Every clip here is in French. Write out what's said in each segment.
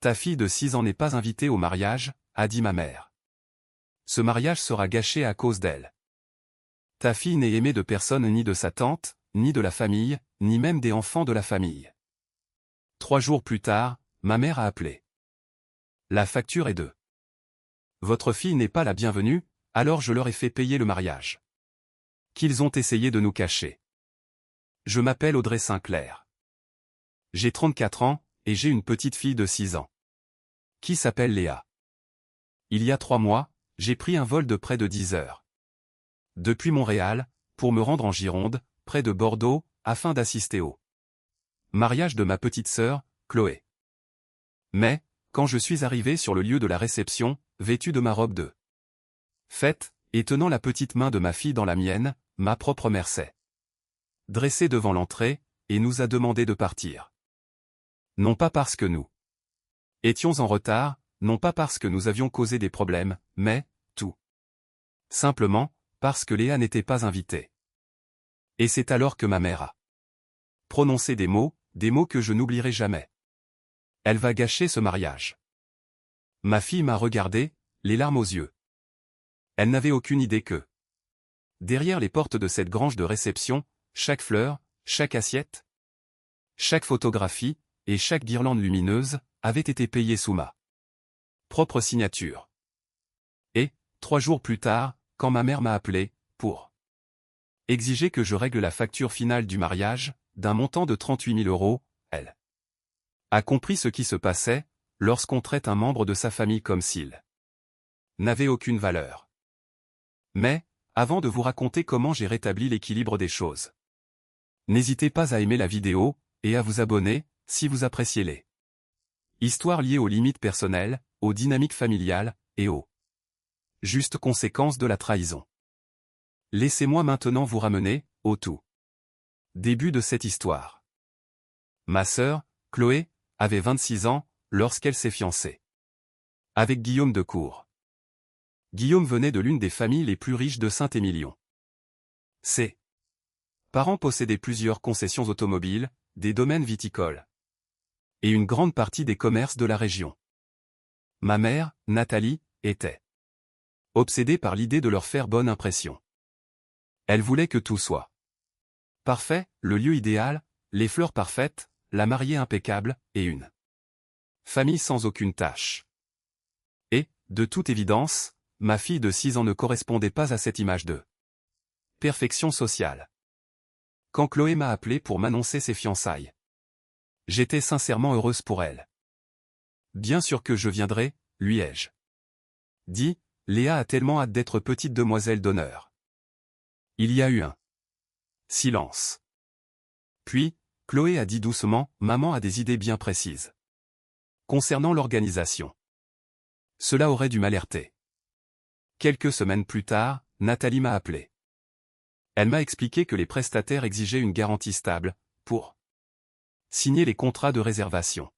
Ta fille de 6 ans n'est pas invitée au mariage, a dit ma mère. Ce mariage sera gâché à cause d'elle. Ta fille n'est aimée de personne, ni de sa tante, ni de la famille, ni même des enfants de la famille. 3 jours plus tard, ma mère a appelé. La facture est de. Votre fille n'est pas la bienvenue, alors je leur ai fait payer le mariage. Qu'ils ont essayé de nous cacher. Je m'appelle Audrey Sinclair. J'ai 34 ans, et j'ai une petite fille de 6 ans. Qui s'appelle Léa. Il y a 3 mois, j'ai pris un vol de près de 10 heures. Depuis Montréal, pour me rendre en Gironde, près de Bordeaux, afin d'assister au mariage de ma petite sœur, Chloé. Mais, quand je suis arrivé sur le lieu de la réception, vêtu de ma robe de fête, et tenant la petite main de ma fille dans la mienne, ma propre mère s'est dressée devant l'entrée, et nous a demandé de partir. Non pas parce que nous étions en retard, non pas parce que nous avions causé des problèmes, mais, tout simplement, parce que Léa n'était pas invitée. Et c'est alors que ma mère a prononcé des mots que je n'oublierai jamais. Elle va gâcher ce mariage. Ma fille m'a regardé, les larmes aux yeux. Elle n'avait aucune idée que derrière les portes de cette grange de réception, chaque fleur, chaque assiette, chaque photographie, et chaque guirlande lumineuse, avait été payée sous ma propre signature. Et, 3 jours plus tard, quand ma mère m'a appelé, pour exiger que je règle la facture finale du mariage, d'un montant de 38 000 €, elle a compris ce qui se passait, lorsqu'on traite un membre de sa famille comme s'il n'avait aucune valeur. Mais, avant de vous raconter comment j'ai rétabli l'équilibre des choses, n'hésitez pas à aimer la vidéo, et à vous abonner, si vous appréciez les histoires liées aux limites personnelles, aux dynamiques familiales, et aux justes conséquences de la trahison. Laissez-moi maintenant vous ramener, au tout début de cette histoire. Ma sœur, Chloé, avait 26 ans, lorsqu'elle s'est fiancée avec Guillaume Decour. Guillaume venait de l'une des familles les plus riches de Saint-Émilion. Ses parents possédaient plusieurs concessions automobiles, des domaines viticoles et une grande partie des commerces de la région. Ma mère, Nathalie, était obsédée par l'idée de leur faire bonne impression. Elle voulait que tout soit parfait, le lieu idéal, les fleurs parfaites, la mariée impeccable, et une famille sans aucune tâche. Et, de toute évidence, ma fille de 6 ans ne correspondait pas à cette image de perfection sociale. Quand Chloé m'a appelé pour m'annoncer ses fiançailles, j'étais sincèrement heureuse pour elle. Bien sûr que je viendrai, lui ai-je dit, Léa a tellement hâte d'être petite demoiselle d'honneur. Il y a eu un silence. Puis, Chloé a dit doucement, maman a des idées bien précises concernant l'organisation. Cela aurait dû m'alerter. Quelques semaines plus tard, Nathalie m'a appelé. Elle m'a expliqué que les prestataires exigeaient une garantie stable, pour signer les contrats de réservation.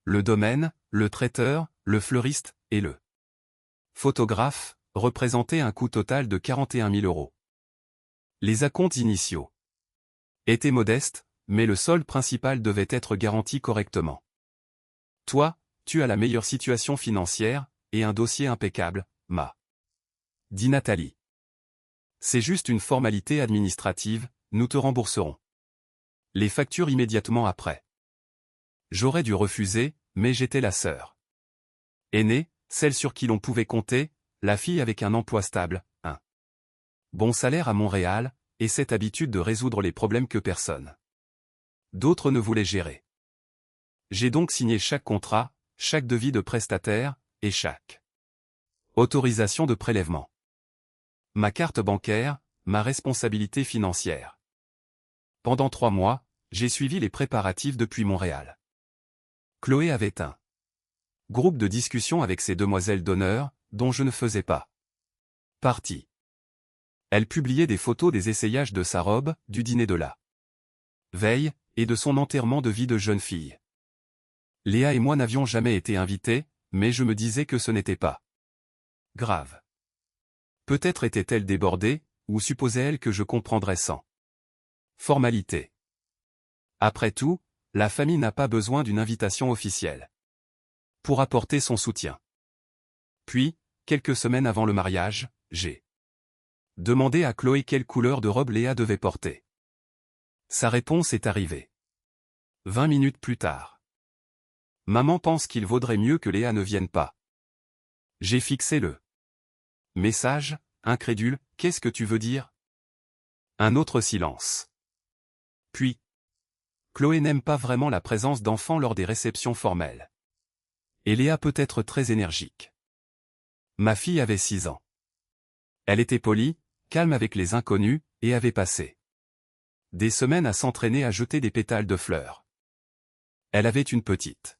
Le domaine, le traiteur, le fleuriste, et le photographe, représentaient un coût total de 41 000 €. Les acomptes initiaux étaient modestes, mais le solde principal devait être garanti correctement. Toi, tu as la meilleure situation financière, et un dossier impeccable, m'a dit Nathalie. C'est juste une formalité administrative, nous te rembourserons les factures immédiatement après. J'aurais dû refuser, mais j'étais la sœur aînée, celle sur qui l'on pouvait compter, la fille avec un emploi stable, un bon salaire à Montréal, et cette habitude de résoudre les problèmes que personne d'autres ne voulaient gérer. J'ai donc signé chaque contrat, chaque devis de prestataire, et chaque autorisation de prélèvement. Ma carte bancaire, ma responsabilité financière. Pendant 3 mois, j'ai suivi les préparatifs depuis Montréal. Chloé avait un groupe de discussion avec ces demoiselles d'honneur, dont je ne faisais pas partie. Elle publiait des photos des essayages de sa robe, du dîner de la veille, et de son enterrement de vie de jeune fille. Léa et moi n'avions jamais été invités, mais je me disais que ce n'était pas grave. Peut-être était-elle débordée, ou supposait-elle que je comprendrais sans formalité. Après tout, la famille n'a pas besoin d'une invitation officielle. pour apporter son soutien. Puis, quelques semaines avant le mariage, j'ai demandé à Chloé quelle couleur de robe Léa devait porter. Sa réponse est arrivée 20 minutes plus tard. Maman pense qu'il vaudrait mieux que Léa ne vienne pas. J'ai fixé le message, incrédule, qu'est-ce que tu veux dire? Un autre silence. Puis, Chloé n'aime pas vraiment la présence d'enfants lors des réceptions formelles. Et Léa peut être très énergique. Ma fille avait 6 ans. Elle était polie, calme avec les inconnus, et avait passé des semaines à s'entraîner à jeter des pétales de fleurs. Elle avait une petite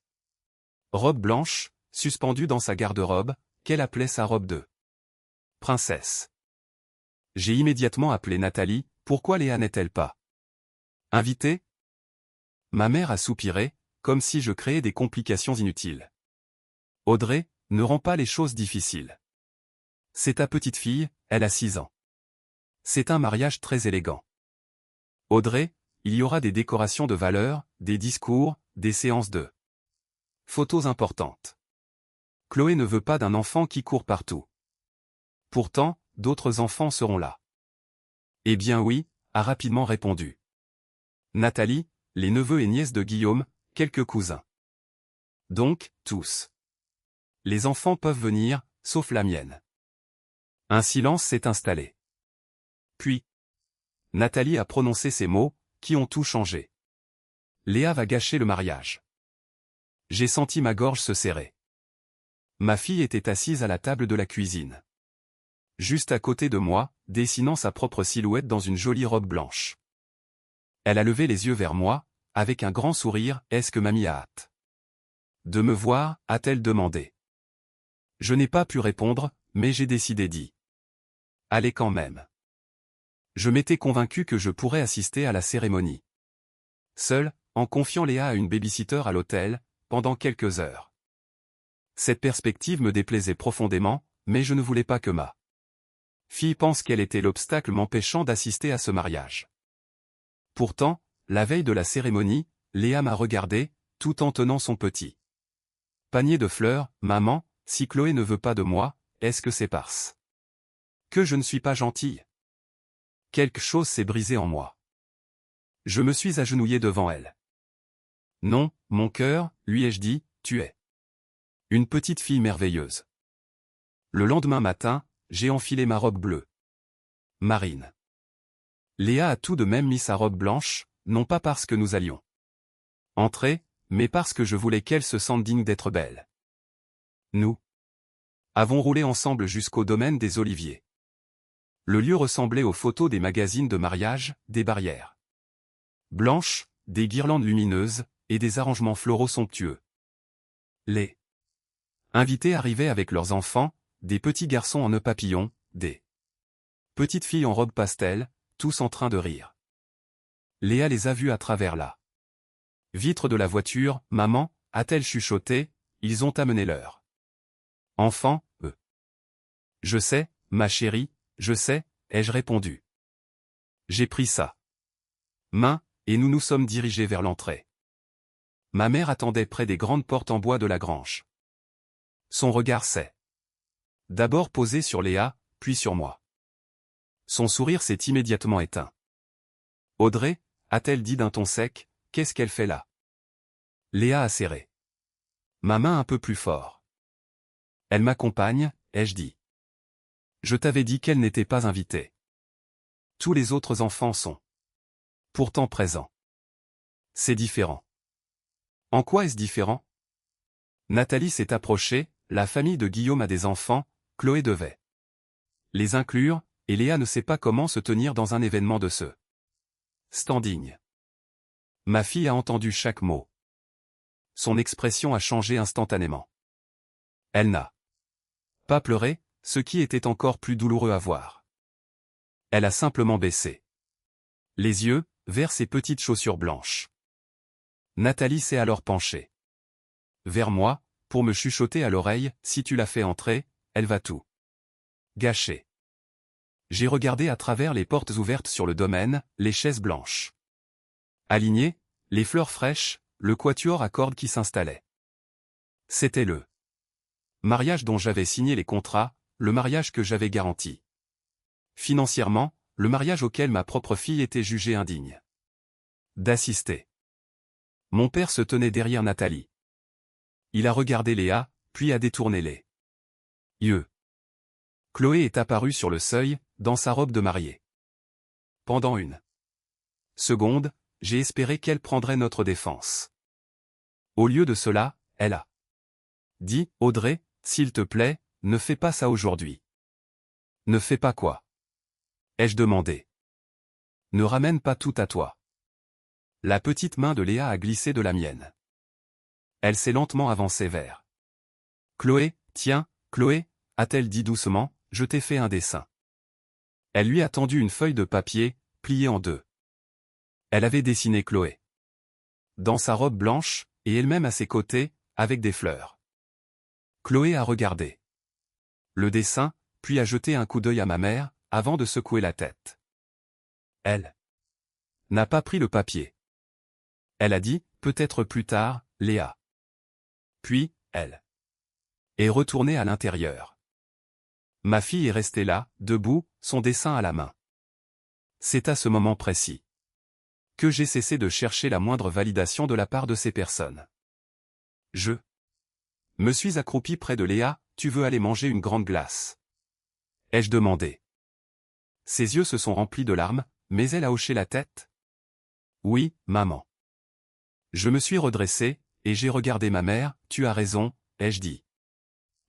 robe blanche, suspendue dans sa garde-robe, qu'elle appelait sa robe de princesse. J'ai immédiatement appelé Nathalie, pourquoi Léa n'est-elle pas invitée? Ma mère a soupiré, comme si je créais des complications inutiles. Audrey, ne rends pas les choses difficiles. C'est ta petite fille, elle a 6 ans. C'est un mariage très élégant. Audrey, il y aura des décorations de valeur, des discours, des séances de photos importantes. Chloé ne veut pas d'un enfant qui court partout. Pourtant, d'autres enfants seront là. Eh bien oui, a rapidement répondu Nathalie, les neveux et nièces de Guillaume, quelques cousins. Donc, tous. Les enfants peuvent venir, sauf la mienne. Un silence s'est installé. Puis, Nathalie a prononcé ces mots, qui ont tout changé. Léa va gâcher le mariage. J'ai senti ma gorge se serrer. Ma fille était assise à la table de la cuisine. Juste à côté de moi, dessinant sa propre silhouette dans une jolie robe blanche. Elle a levé les yeux vers moi, avec un grand sourire, « Est-ce que mamie a hâte de me voir ?» a-t-elle demandé. Je n'ai pas pu répondre, mais j'ai décidé d'y aller quand même. Je m'étais convaincu que je pourrais assister à la cérémonie seul, en confiant Léa à une babysitter à l'hôtel, pendant quelques heures. Cette perspective me déplaisait profondément, mais je ne voulais pas que ma fille pense qu'elle était l'obstacle m'empêchant d'assister à ce mariage. Pourtant, la veille de la cérémonie, Léa m'a regardé, tout en tenant son petit panier de fleurs. « Maman, si Chloé ne veut pas de moi, est-ce que c'est parce que je ne suis pas gentille ?» Quelque chose s'est brisé en moi. Je me suis agenouillé devant elle. « Non, mon cœur, lui ai-je dit, tu es une petite fille merveilleuse. » Le lendemain matin, j'ai enfilé ma robe bleue marine. Léa a tout de même mis sa robe blanche, non pas parce que nous allions entrer, mais parce que je voulais qu'elle se sente digne d'être belle. Nous avons roulé ensemble jusqu'au domaine des Oliviers. Le lieu ressemblait aux photos des magazines de mariage, des barrières blanches, des guirlandes lumineuses, et des arrangements floraux somptueux. Les invités arrivaient avec leurs enfants, des petits garçons en nœuds papillons, des petites filles en robe pastel, tous en train de rire. Léa les a vus à travers la vitre de la voiture. « Maman, a-t-elle chuchoté, ils ont amené leur enfant, eux. »« Je sais, ma chérie, je sais, » ai-je répondu. J'ai pris sa main, et nous nous sommes dirigés vers l'entrée. Ma mère attendait près des grandes portes en bois de la grange. Son regard s'est d'abord posé sur Léa, puis sur moi. Son sourire s'est immédiatement éteint. « Audrey, » a-t-elle dit d'un ton sec, « qu'est-ce qu'elle fait là ?» Léa a serré ma main un peu plus fort. « Elle m'accompagne, » ai-je dit. Je t'avais dit qu'elle n'était pas invitée. Tous les autres enfants sont pourtant présents. C'est différent. En quoi est-ce différent? Nathalie s'est approchée, la famille de Guillaume a des enfants, Chloé devait les inclure, et Léa ne sait pas comment se tenir dans un événement de ce standing. Ma fille a entendu chaque mot. Son expression a changé instantanément. Elle n'a pas pleuré, ce qui était encore plus douloureux à voir. Elle a simplement baissé les yeux, vers ses petites chaussures blanches. Nathalie s'est alors penchée vers moi, pour me chuchoter à l'oreille, « Si tu la fais entrer, elle va tout gâcher. » J'ai regardé à travers les portes ouvertes sur le domaine, les chaises blanches alignées, les fleurs fraîches, le quatuor à cordes qui s'installait. C'était le mariage dont j'avais signé les contrats, le mariage que j'avais garanti. Financièrement, le mariage auquel ma propre fille était jugée indigne d'assister. Mon père se tenait derrière Nathalie. Il a regardé Léa, puis a détourné les yeux. Chloé est apparue sur le seuil, dans sa robe de mariée. Pendant une seconde, j'ai espéré qu'elle prendrait notre défense. Au lieu de cela, elle a dit, « Audrey, s'il te plaît, ne fais pas ça aujourd'hui. » « Ne fais pas quoi ?» ai-je demandé. « Ne ramène pas tout à toi. » La petite main de Léa a glissé de la mienne. Elle s'est lentement avancée vers Chloé. « Tiens, Chloé, a-t-elle dit doucement, je t'ai fait un dessin. » Elle lui a tendu une feuille de papier, pliée en deux. Elle avait dessiné Chloé dans sa robe blanche, et elle-même à ses côtés, avec des fleurs. Chloé a regardé le dessin, puis a jeté un coup d'œil à ma mère, avant de secouer la tête. Elle n'a pas pris le papier. Elle a dit, peut-être plus tard, Léa. Puis, elle est retournée à l'intérieur. Ma fille est restée là, debout, son dessin à la main. C'est à ce moment précis que j'ai cessé de chercher la moindre validation de la part de ces personnes. Je me suis accroupi près de Léa, « Tu veux aller manger une grande glace ?» ai-je demandé. Ses yeux se sont remplis de larmes, mais elle a hoché la tête. Oui, maman. Je me suis redressé, et j'ai regardé ma mère, « Tu as raison, » ai-je dit.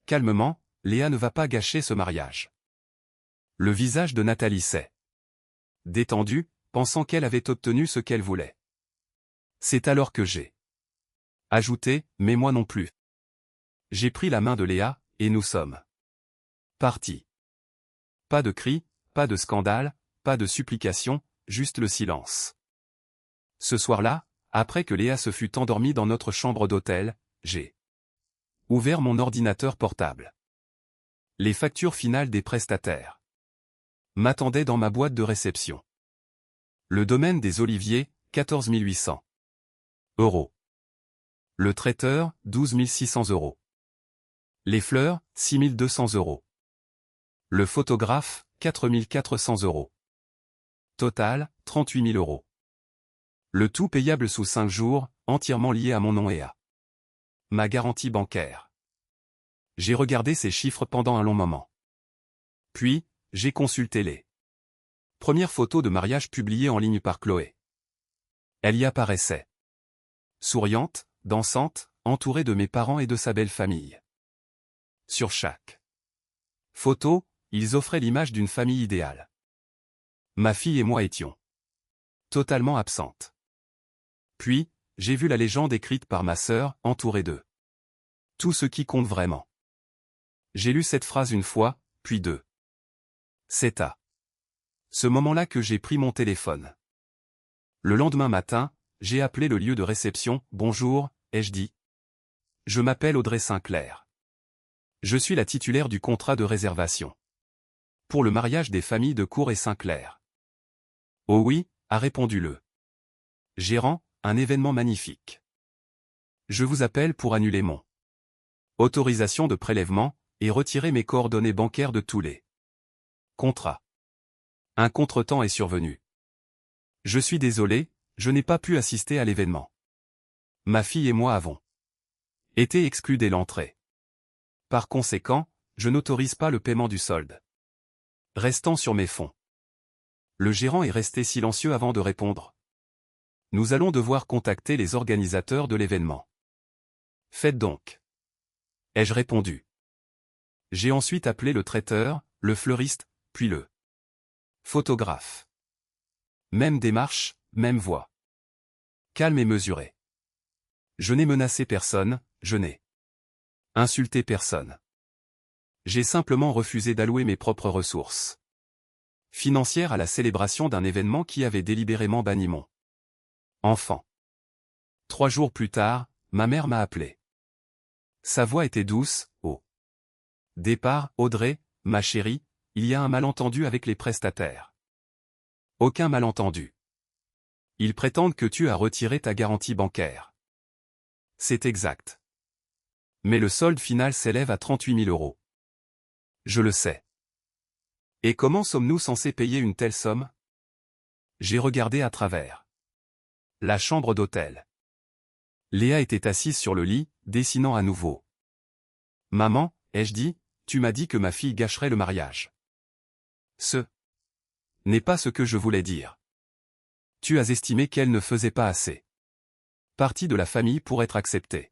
Calmement, Léa ne va pas gâcher ce mariage. Le visage de Nathalie s'est détendu, pensant qu'elle avait obtenu ce qu'elle voulait. C'est alors que j'ai ajouté, mais moi non plus. J'ai pris la main de Léa, et nous sommes partis. Pas de cris, pas de scandale, pas de supplication, juste le silence. Ce soir-là, après que Léa se fut endormie dans notre chambre d'hôtel, j'ai ouvert mon ordinateur portable. Les factures finales des prestataires m'attendaient dans ma boîte de réception. Le domaine des Oliviers, 14 800 €. Le traiteur, 12 600 €. Les fleurs, 6 200 €. Le photographe, 4 400 €. Total, 38 000 €. Le tout payable sous 5 jours, entièrement lié à mon nom et à ma garantie bancaire. J'ai regardé ces chiffres pendant un long moment. Puis, j'ai consulté les premières photos de mariage publiées en ligne par Chloé. Elle y apparaissait souriante, dansante, entourée de mes parents et de sa belle famille. Sur chaque photo, ils offraient l'image d'une famille idéale. Ma fille et moi étions totalement absentes. Puis, j'ai vu la légende écrite par ma sœur, entourée d'eux. Tout ce qui compte vraiment. J'ai lu cette phrase une fois, puis deux. C'est à ce moment-là que j'ai pris mon téléphone. Le lendemain matin, j'ai appelé le lieu de réception. « Bonjour, » ai-je dit. « Je m'appelle Audrey Sinclair. Je suis la titulaire du contrat de réservation pour le mariage des familles de Cour et Sinclair. »« Oh oui, » a répondu le gérant, « un événement magnifique. Je vous appelle pour annuler mon autorisation de prélèvement et retirer mes coordonnées bancaires de tous les contrats. Un contretemps est survenu. Je suis désolé, je n'ai pas pu assister à l'événement. Ma fille et moi avons été exclus dès l'entrée. Par conséquent, je n'autorise pas le paiement du solde restant sur mes fonds. » Le gérant est resté silencieux avant de répondre. « Nous allons devoir contacter les organisateurs de l'événement. »« Faites donc. » ai-je répondu. J'ai ensuite appelé le traiteur, le fleuriste, puis le photographe. Même démarche, même voix. Calme et mesuré. Je n'ai menacé personne, je n'ai insulté personne. J'ai simplement refusé d'allouer mes propres ressources financières à la célébration d'un événement qui avait délibérément banni mon enfant. 3 jours plus tard, ma mère m'a appelé. Sa voix était douce. « Au départ, Audrey, ma chérie, il y a un malentendu avec les prestataires. » »« Aucun malentendu. Ils prétendent que tu as retiré ta garantie bancaire. » »« C'est exact. » Mais le solde final s'élève à 38 000 €. Je le sais. Et comment sommes-nous censés payer une telle somme? J'ai regardé à travers la chambre d'hôtel. Léa était assise sur le lit, dessinant à nouveau. Maman, ai-je dit, tu m'as dit que ma fille gâcherait le mariage. Ce n'est pas ce que je voulais dire. Tu as estimé qu'elle ne faisait pas assez partie de la famille pour être acceptée.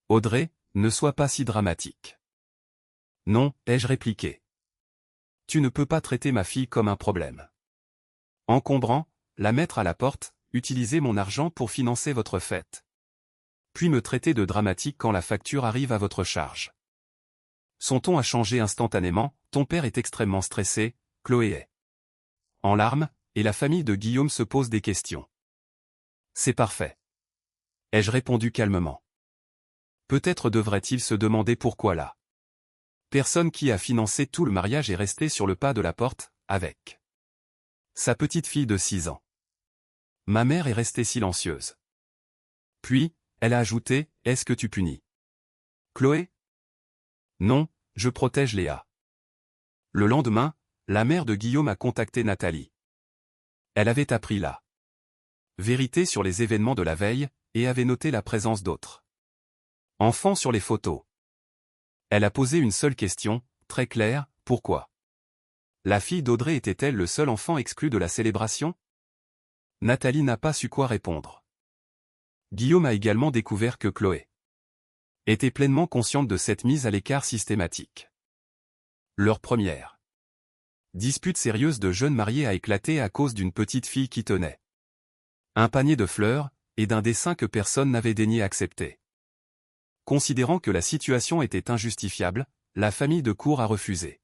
Audrey, ne sois pas si dramatique. Non, ai-je répliqué. Tu ne peux pas traiter ma fille comme un problème encombrant, la mettre à la porte, utiliser mon argent pour financer votre fête. Puis me traiter de dramatique quand la facture arrive à votre charge. Son ton a changé instantanément, ton père est extrêmement stressé, Chloé est en larmes, et la famille de Guillaume se pose des questions. C'est parfait. Ai-je répondu calmement. Peut-être devrait-il se demander pourquoi la personne qui a financé tout le mariage est restée sur le pas de la porte, avec sa petite fille de 6 ans. Ma mère est restée silencieuse. Puis, elle a ajouté, est-ce que tu punis Chloé? Non, je protège Léa. Le lendemain, la mère de Guillaume a contacté Nathalie. Elle avait appris la vérité sur les événements de la veille, et avait noté la présence d'autres enfants sur les photos. Elle a posé une seule question, très claire, pourquoi? La fille d'Audrey était-elle le seul enfant exclu de la célébration? Nathalie n'a pas su quoi répondre. Guillaume a également découvert que Chloé était pleinement consciente de cette mise à l'écart systématique. Leur première dispute sérieuse de jeunes mariés a éclaté à cause d'une petite fille qui tenait un panier de fleurs, et d'un dessin que personne n'avait daigné accepter. Considérant que la situation était injustifiable, la famille de Cour a refusé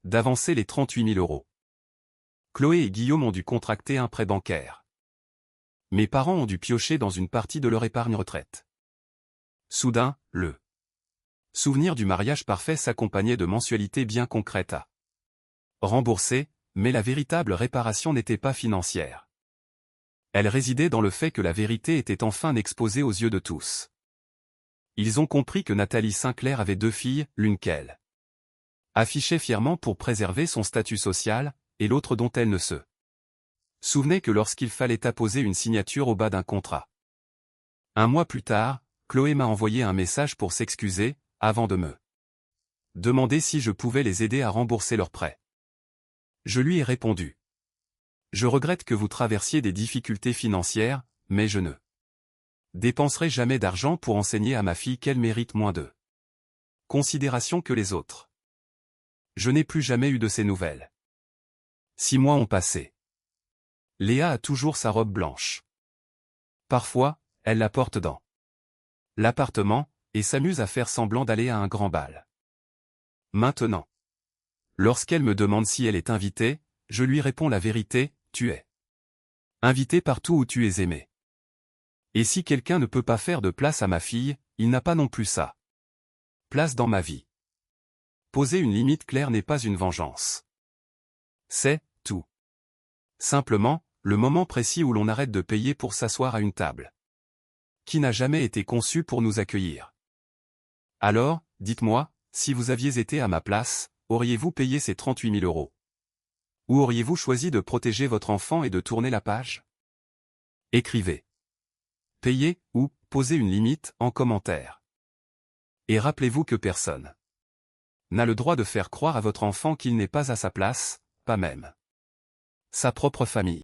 d'avancer les 38 000 €. Chloé et Guillaume ont dû contracter un prêt bancaire. Mes parents ont dû piocher dans une partie de leur épargne retraite. Soudain, le souvenir du mariage parfait s'accompagnait de mensualités bien concrètes à rembourser, mais la véritable réparation n'était pas financière. Elle résidait dans le fait que la vérité était enfin exposée aux yeux de tous. Ils ont compris que Nathalie Sinclair avait 2 filles, l'une qu'elle affichait fièrement pour préserver son statut social, et l'autre dont elle ne se souvenait que lorsqu'il fallait apposer une signature au bas d'un contrat. Un mois plus tard, Chloé m'a envoyé un message pour s'excuser, avant de me demander si je pouvais les aider à rembourser leur prêt. Je lui ai répondu. Je regrette que vous traversiez des difficultés financières, mais je ne dépenserai jamais d'argent pour enseigner à ma fille qu'elle mérite moins de considération que les autres. Je n'ai plus jamais eu de ces nouvelles. 6 mois ont passé. Léa a toujours sa robe blanche. Parfois, elle la porte dans l'appartement, et s'amuse à faire semblant d'aller à un grand bal. Maintenant, lorsqu'elle me demande si elle est invitée, je lui réponds la vérité, tu es invitée partout où tu es aimée. Et si quelqu'un ne peut pas faire de place à ma fille, il n'a pas non plus ça place dans ma vie. Poser une limite claire n'est pas une vengeance. C'est tout simplement le moment précis où l'on arrête de payer pour s'asseoir à une table qui n'a jamais été conçue pour nous accueillir. Alors, dites-moi, si vous aviez été à ma place, auriez-vous payé ces 38 000 €? Ou auriez-vous choisi de protéger votre enfant et de tourner la page? Écrivez. Payez, ou, posez une limite, en commentaire. Et rappelez-vous que personne n'a le droit de faire croire à votre enfant qu'il n'est pas à sa place, pas même sa propre famille.